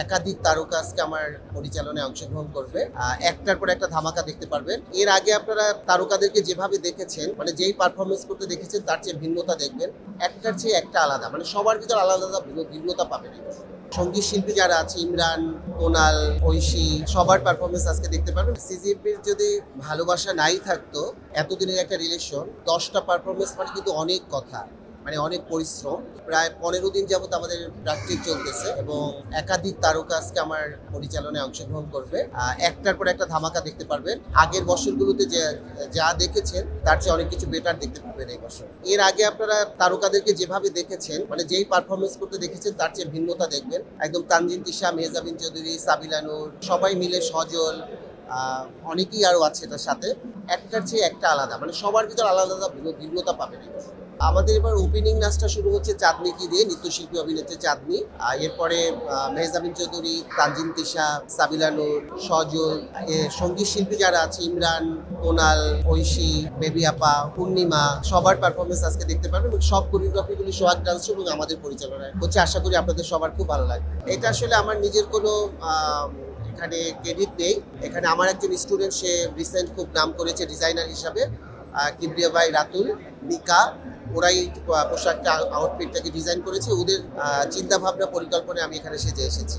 একাধিক তারকা আজকে আমার পরিচালনায় অংশগ্রহণ করবে। একটার পর একটা ধামাকা দেখতে পারবেন। এর আগে আপনারা তারকাদেরকে যেভাবে দেখেছেন, মানে যেই পারফরমেন্স করতে দেখেছেন তার চেয়ে ভিন্নতা দেখবেন। একটার চেয়ে একটা আলাদা, মানে সবার ভিতর আলাদা আলাদা ভিন্নতা পাবেন। সঙ্গীত শিল্পী যারা আছে, ইমরান, কোনাল, ঐশী, সবার পারফরমেন্স আজকে দেখতে পারবেন। সিজিএফের যদি ভালোবাসা নাই থাকতো, এতদিনের একটা রিলেশন, 10টা পারফরমেন্স মানে কিন্তু অনেক কথা, মানে অনেক পরিশ্রম। প্রায় 15 দিন যাবত আমাদের প্র্যাকটিস চলতেছে এবং একাধিক তারকা আজকে আমার পরিচালনায় অংশগ্রহণ করবে। একটার পর একটা ধামাকা দেখতে পারবেন। আগের বছরগুলোতে যা দেখেছেন তার চেয়ে অনেক কিছু বেটার দেখতে পারবেন এই বছর। এর আগে আপনারা তারকাদেরকে যেভাবে দেখেছেন, মানে যেই পারফরমেন্স করতে দেখেছেন তার চেয়ে ভিন্নতা দেখবেন। একদম তানজিন তিশা, মেহজাবিন চৌধুরী, সাবিলা নূর, সবাই মিলে, সজল, অনেকেই আরো আছে এটার সাথে। একটার চেয়ে একটা আলাদা, মানে সবার ভিতর আলাদা আলাদা ভিন্নতা পাবেন এই বছর। আমাদের এবার ওপেনিং নাচটা শুরু হচ্ছে চাঁদনিকে দিয়ে, নৃত্যশিল্পী অভিনেত্রী চাঁদনি। এরপরে মেহজাবিন চৌধুরী, তানজিন তিশা, সাবিলা নূর, সজল, সঙ্গীত শিল্পী যারা আছে, ইমরান, কোনাল, ঐশী, বেবি আপা, পূর্ণিমা, সবার পারফরমেন্স আজকে দেখতে পারবেন। সব কোরিওগ্রাফিগুলি সোহাগ ডান্স এবং আমাদের পরিচালনায় হচ্ছে। আশা করি আপনাদের সবার খুব ভালো লাগবে। এটা আসলে আমার নিজের কোনো এখানে ক্রেডিট নেই। এখানে আমার একজন স্টুডেন্ট, সে রিসেন্ট খুব নাম করেছে ডিজাইনার হিসাবে, কিবরিয়া ভাই, রাতুল, নিকা, ওরাই পোশাকটা, আউটফিটটাকে ডিজাইন করেছে। ওদের চিন্তা ভাবনা, পরিকল্পনায় আমি এখানে সেজে এসেছি।